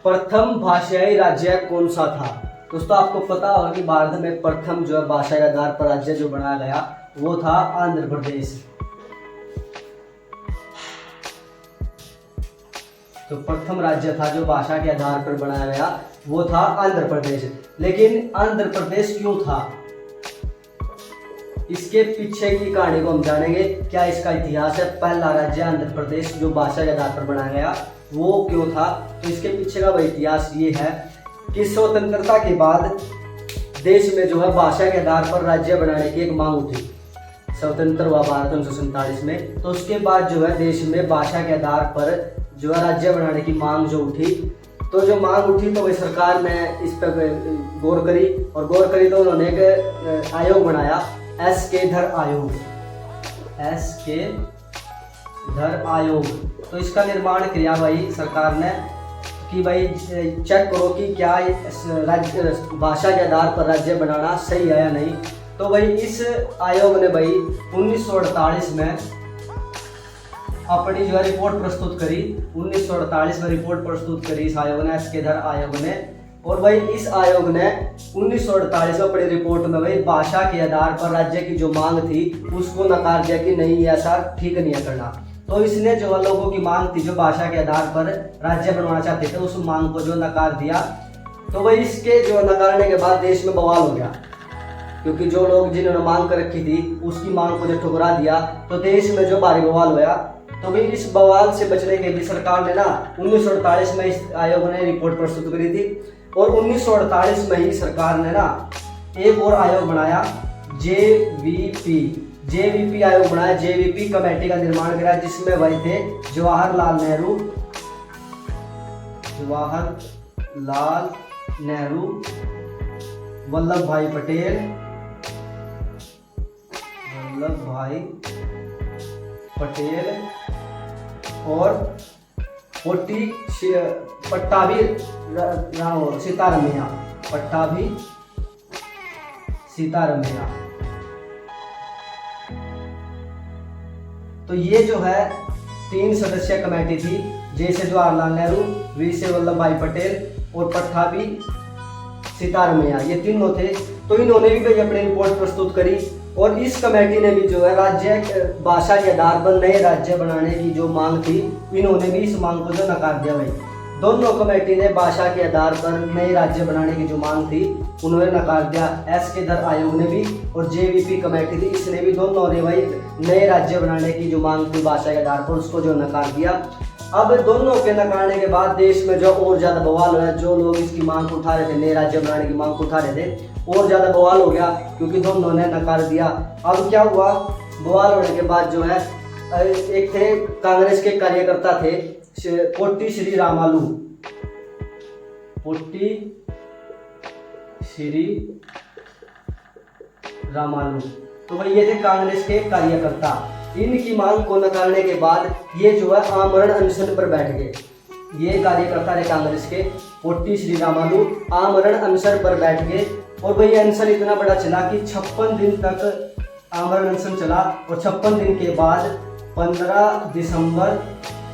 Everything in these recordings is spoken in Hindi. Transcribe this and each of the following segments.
प्रथम भाषाई राज्य कौन सा था? दोस्तों आपको पता होगा कि भारत में प्रथम जो है भाषा के आधार पर राज्य जो बनाया गया वो था आंध्र प्रदेश। तो प्रथम राज्य था जो भाषा के आधार पर बनाया गया वो था आंध्र प्रदेश। लेकिन आंध्र प्रदेश क्यों था, इसके पीछे की कहानी को हम जानेंगे। क्या इसका इतिहास है, पहला राज्य आंध्र प्रदेश जो भाषा के आधार पर बनाया गया वो क्यों था? तो इसके पीछे का वही इतिहास ये है कि स्वतंत्रता के बाद देश में जो है भाषा के आधार पर राज्य बनाने की एक मांग उठी। स्वतंत्र हुआ भारत 1947 में, तो उसके बाद जो है देश में भाषा के आधार पर जो है राज्य बनाने की मांग जो उठी, तो जो मांग उठी तो वही सरकार ने इस पर गौर करी और गौर करी तो उन्होंने एक आयोग बनाया, एस.के. धर आयोग, एस.के. धर आयोग। तो इसका निर्माण किया भाई सरकार ने कि भाई चेक करो कि क्या राज्य भाषा के आधार पर राज्य बनाना सही है या नहीं। तो भाई इस आयोग ने भाई 1948 में अपनी जो है रिपोर्ट प्रस्तुत करी। 1948 में रिपोर्ट प्रस्तुत करी इस आयोग ने, एस.के. धर आयोग ने। और भाई इस आयोग ने 1948 में अपनी रिपोर्ट में भाई भाषा के आधार पर राज्य की जो मांग थी उसको नकार दिया कि नहीं ऐसा ठीक नहीं है करना। तो इसने जो लोगों की मांग थी जो भाषा के आधार पर राज्य बनवाना चाहते थे उस मांग को जो नकार दिया। तो भाई इसके जो नकारने के बाद देश में बवाल हो गया, क्योंकि जो लोग जिन्होंने मांग कर रखी थी उसकी मांग को जो ठुकरा दिया तो देश में जो भारी बवाल हुआ। तो भाई इस बवाल से बचने के लिए सरकार ने ना 1948 में इस आयोग ने रिपोर्ट प्रस्तुत करी थी और 1948 में ही सरकार ने ना एक और आयोग बनाया, जेवीपी आयोग बनाया। जेवीपी कमेटी का निर्माण करा जिसमें वही थे जवाहरलाल नेहरू, वल्लभ भाई पटेल और पट्टाभी सीतारमैया। तो ये जो है 3 सदस्यीय कमेटी थी, जैसे जवाहरलाल नेहरू, वी.से. वल्लभ भाई पटेल और पट्टाभी सीतारमैया, ये तीनों थे। तो इन्होंने भी भाई अपनी रिपोर्ट प्रस्तुत करी और इस कमेटी ने भी जो है राज्य भाषा के आधार पर नए राज्य बनाने की जो मांग थी इन्होंने भी इस मांग को जो नकार दिया। भाई दोनों कमेटी ने भाषा के आधार पर नए राज्य बनाने की जो मांग थी उन्होंने नकार दिया। एस.के. धर आयोग ने भी और जेवीपी कमेटी थी इसने भी, दोनों ने भाई नए राज्य बनाने की जो मांग थी भाषा के आधार पर उसको जो नकार दिया। अब दोनों के नकारने के बाद देश में जो और ज्यादा बवाल हो गया, जो लोग इसकी मांग को उठा रहे थे, नए राज्य बनाने की मांग को उठा रहे थे, और ज्यादा बवाल हो गया क्योंकि दोनों ने नकार दिया। अब क्या हुआ, बवाल होने के बाद जो है एक थे कांग्रेस के कार्यकर्ता थे पोट्टी श्री रामालू। तो भाई ये थे कांग्रेस के कार्यकर्ता। इनकी मांग को नकारने के बाद ये जो है आमरण अनशन पर बैठ गए। ये कार्यकर्ता थे कांग्रेस के पोट्टी श्री रामालू आमरण अनशन पर बैठ गए। और भाई अनशन इतना बड़ा चला कि 56 दिन तक आमरण अनशन चला और 56 दिन के बाद 15 दिसंबर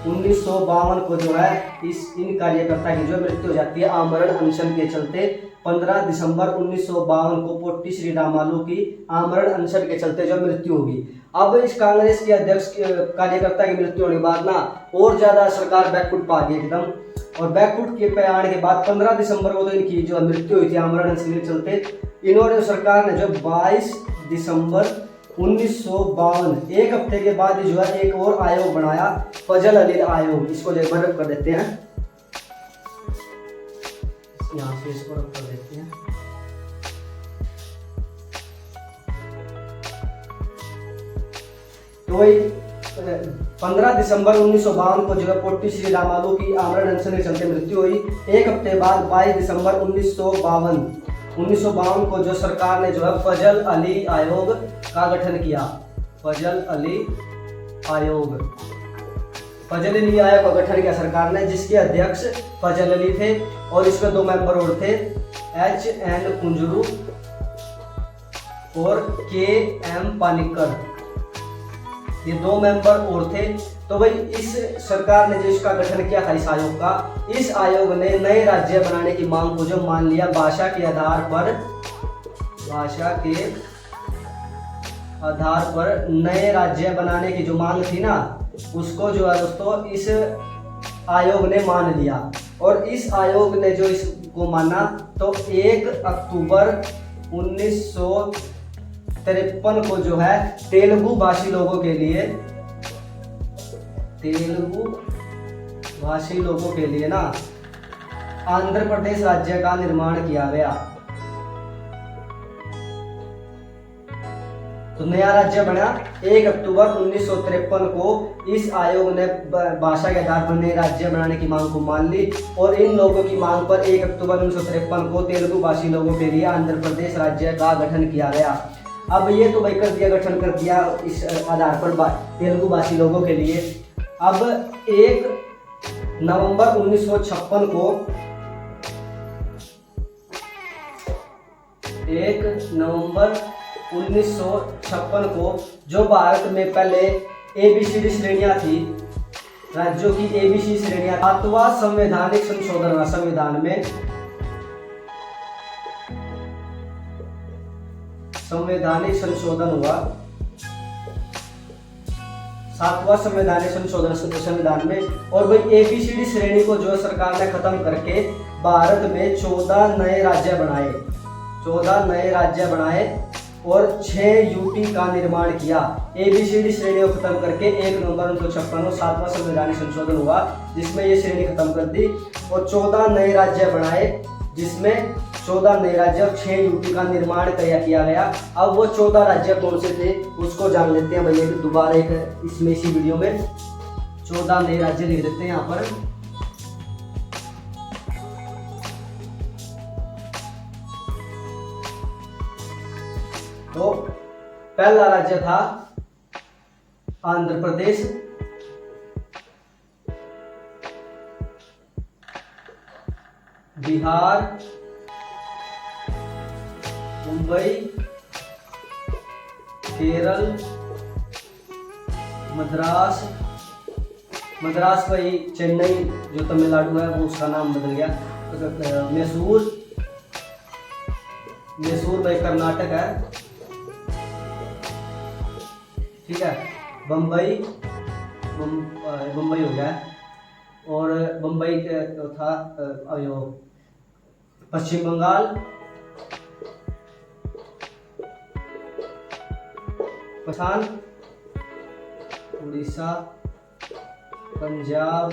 1952 को जो है इन कार्यकर्ता की जो मृत्यु हो जाती है आमरण अनशन के चलते। 15 दिसंबर 1952 को पोट्टी श्री रामालू की आमरण अनशन के चलते जो मृत्यु होगी। अब इस कांग्रेस के अध्यक्ष कार्यकर्ता की मृत्यु होने के बाद ना और ज्यादा सरकार बैकफुट पा गई एकदम, और बैकफुट के पे आने के बाद 15 दिसंबर को तो इनकी जो मृत्यु हुई थी आमरण अनशन के चलते, इन्होंने सरकार ने जो 22 दिसंबर 1952 एक हफ्ते के बाद जो है एक और आयोग बनाया, फजल अली आयोग। इसको जो रब कर देते हैं, यहाँ से इसको रब कर देते हैं। तो वही 15 दिसंबर 1952 को जो है पोट्टी श्री रामालू की आमरण अनशन के चलते मृत्यु हुई। एक हफ्ते बाद 22 दिसंबर 1952 को जो सरकार ने जो है फजल अली आयोग का गठन किया। फजल अली आयोग का गठन किया सरकार ने, जिसके अध्यक्ष फजल अली थे और इसमें 2 मेंबर और थे, H.N. कुंजरू और K.M. पानिक्कर। ये 2 मेंबर और थे। तो तो भाई इस सरकार ने जो इसका गठन किया था इस आयोग का, इस आयोग ने नए राज्य बनाने की मांग को जो मान लिया, भाषा के आधार पर नए राज्य बनाने की जो मांग थी ना, उसको जो है दोस्तों इस आयोग ने मान लिया। और इस आयोग ने जो इसको माना तो 1 अक्टूबर 1953 को जो है तेलुगु भाषी लोगों के लिए ना आंध्र प्रदेश राज्य का निर्माण किया गया। तो नया राज्य बना 1 अक्टूबर 1953 को। इस आयोग ने भाषा के आधार पर नए राज्य बनाने की मांग को मान ली और इन लोगों की मांग पर 1 अक्टूबर 1953 को तेलुगु भाषी लोगों के लिए आंध्र प्रदेश राज्य का गठन किया गया। अब ये तो भाई गठन कर दिया इस आधार पर तेलुगु भाषी लोगों के लिए। अब 1 नवंबर 1956 को जो भारत में पहले ABCD श्रेणियां थी, राज्यों की ABC श्रेणियां, 7वां संवैधानिक संशोधन हुआ। संविधान में संवैधानिक संशोधन हुआ, 7वां संवैधानिक संशोधन संविधान में। और भाई ABCD श्रेणी को जो सरकार ने खत्म करके भारत में 14 नए राज्य बनाए और 6 यूटी का निर्माण किया। ABCD श्रेणी को खत्म करके 1 नवंबर 1956 को 7वां संवैधानिक संशोधन हुआ, जिसमें ये श्रेणी खत्म कर दी और 14 नए राज्य बनाए, जिसमें 14 नए राज्य और 6 यूटी का निर्माण किया गया। अब वो 14 राज्य कौन से थे उसको जान लेते हैं भैया, दोबारा इसमें इसी वीडियो में 14 नए राज्य लिख देते हैं यहाँ पर। तो पहला राज्य था आंध्र प्रदेश, बिहार, मुंबई, केरल, मद्रास भाई चेन्नई जो तमिलनाडु है वो उसका नाम बदल गया, मैसूर भाई कर्नाटक है, ठीक है, बम्बई हो गया। और बम्बई तो था पश्चिम बंगाल, पठान, उड़ीसा, पंजाब,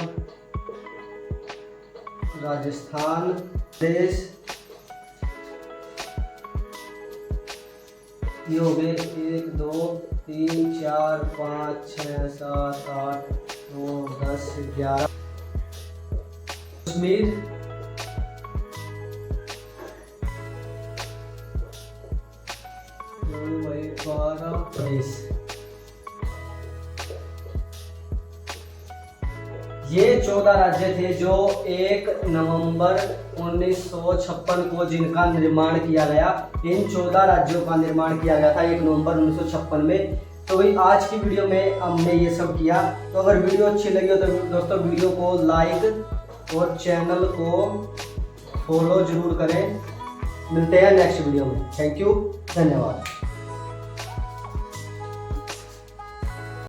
राजस्थान, प्रदेश, ये हो गए 1 2 3 4 5 6 7 8 9 10 11। कश्मीर, भाई 12 23। ये 14 राज्य थे जो 1 नवंबर 1956 को जिनका निर्माण किया गया। इन 14 राज्यों का निर्माण किया गया था 1 नवंबर 1956 में। तो भाई आज की वीडियो में हमने ये सब किया। तो अगर वीडियो अच्छी लगी हो तो दोस्तों वीडियो को लाइक और चैनल को फॉलो जरूर करें। मिलते हैं नेक्स्ट वीडियो में। थैंक यू, धन्यवाद।